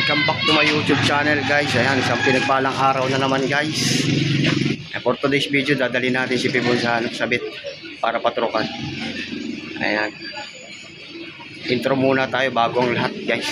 welcome back to my YouTube channel guys. Ayan, isang pinagpalang araw na naman guys. For today's video, dadali natin si Pibon sa sabit para patrukan. Ayan. Intro muna tayo bago ang lahat guys.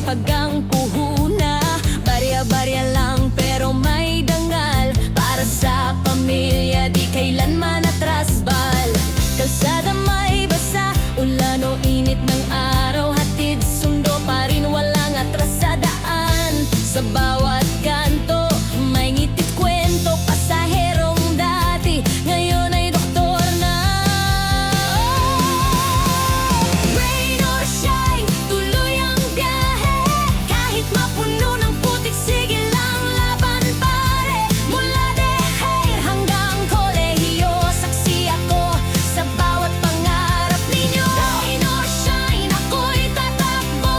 Pagang puhuna, barya-barya lang pero may dangal. Para sa pamilya, di kailanman atras bal. Kalsada may basa, ulan o init ng araw, hatid sundo pa rin, walang atras sa daan. Sa bawat kanto, may ngitit kwento, pasaherong dati, ngayon ay doktor na. Rain or shine, tuloy ang biyahe. Kahit mapuno ng putik, sige lang laban pare. Mula Deher hanggang kolehiyo, saksi ako sa bawat pangarap ninyo. Rain or shine, ako'y tatakbo,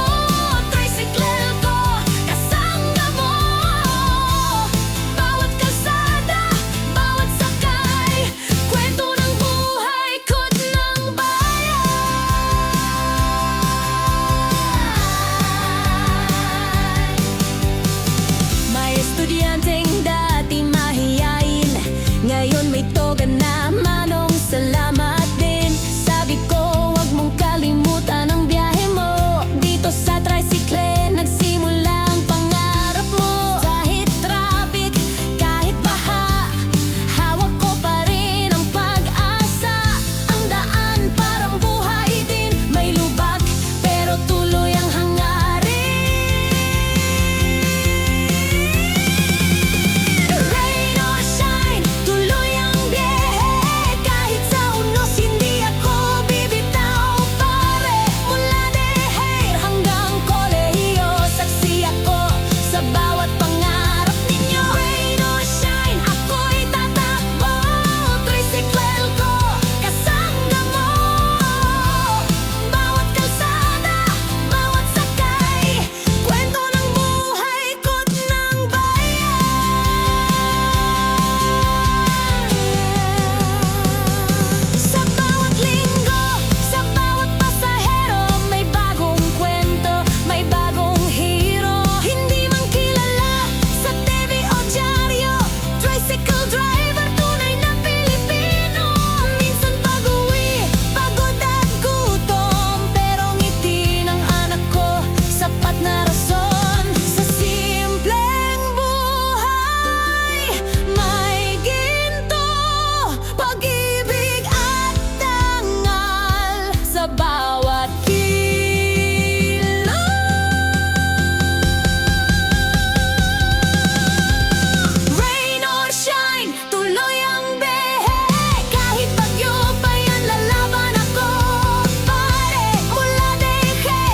tricycle ko kasama mo. Bawat kalsada, bawat sakay, kwento ng buhay ko't ng bayan. May estudyanteng dati mahiyain, ngayon may toga na, manong salamat din. Sabi ko, wag mong kalimutan ang biyahe mo. Dito sa tricycle, nagsimula ang pangarap mo. Kahit traffic, kahit baha, hawak ko pa rin ang pag-asa. Ang daan parang buhay din, may lubak pero tuloy ang hangarin. Rain or shine, tuloy ang biyahe. Kahit sa unos, hindi ako bibitaw pare. Mula Deher hanggang kolehiyo, saksi ako sa bawat pangarap ninyo. Rain or shine, ako'y tatakbo, tricycle ko kasama mo. Bawat kalsada, bawat sakay, kwento ng buhay ko't ng bayan. Sa bawat linggo, sa bawat pasahero, may bagong kwento, may bagong hero. Hindi man kilala sa TV o dyaryo, tricycle driver, tunay na Pilipino. Minsan pag-uwi, pagod at gutom, pero ngiti ng anak ko, sapat na rason. Sa simpleng buhay, may ginto, pag-ibig at dangal sa bawat kilo. Rain or shine, tuloy ang biyahe. Kahit bagyo pa yan, lalaban ako pare. Mula Deher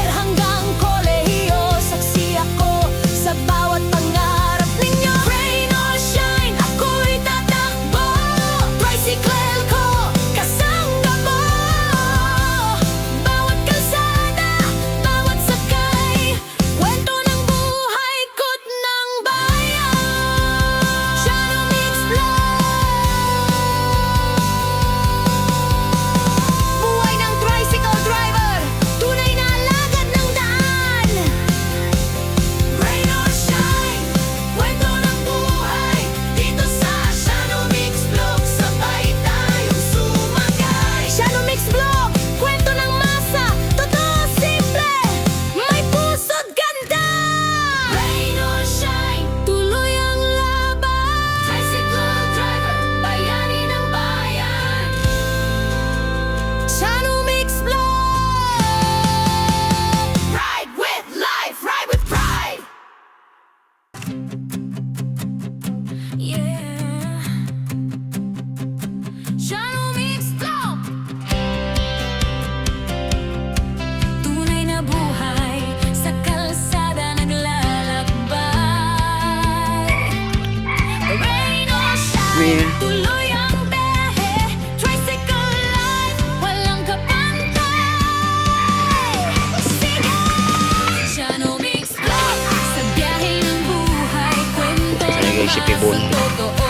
yung si Pibon.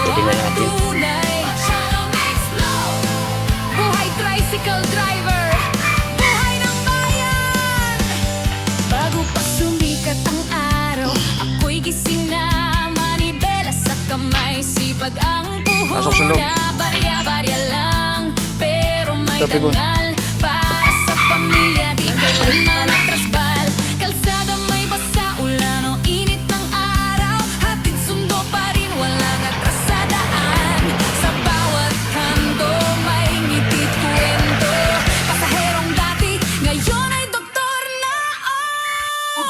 Pwede na natin. Buhay tricycle driver, buhay ng bayan. Bago pa sumikat ang araw, ako'y gising na, manibela sa kamay, sipag ang Pasok sa loob. puhunan. Barya-barya lang, pero may Ito, Pibon. dangal para sa pamilya, di kailanman atrasbal. Kalsada may basa, ulan o init ng araw, hatid sundo pa rin, walang atrasadaan. Sa bawat kanto may ngitit kwento, pasaherong dati, ngayon ay doktor na.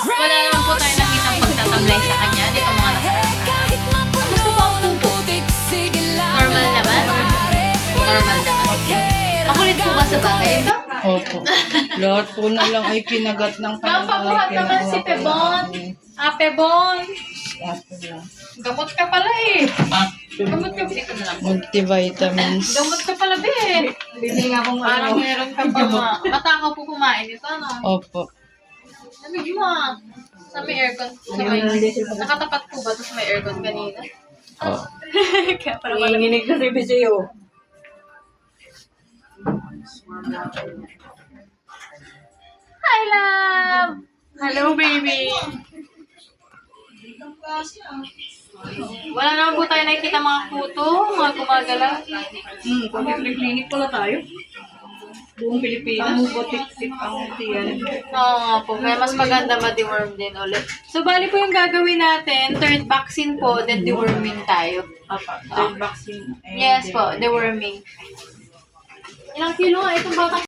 Wala naman po tayo nakitang pagtatamlay sa kanya. Dito mga nakaraan. Kahit mapuno ng putik, sige lang. Normal naman? Normal naman. Makulit po ba sa bagay ito? Opo. Lahat po na lang ay kinagat ng Papabuhat naman si Pebon. Pebon. Gamot ka pala eh. Gamot ka dito na lang. Multivitamins. Gamot ka pala, be. Bili nga akong Parang meron ka pa nga. Matakaw po kumain ito, ano? Opo. Lamig mo ah. Sa may aircon. Sa may... Nakatapat po ba ito sa may aircon kanina? Oh. Kaya pala malamig. Nanginginig na si Biseo. Hi, love! Hello, baby! Wala naman po tayo nakikita mga kuto, mga gumagala. Clinic pala tayo. Buong Pilipinas. Butik-tik ang tiyan. Oo nga po, kaya mas maganda ma-deworm din ulit. So, bali po yung gagawin natin, third vaccine po, then deworming tayo. Third vaccine. Yes po, deworming. Ilang kilo nga itong batang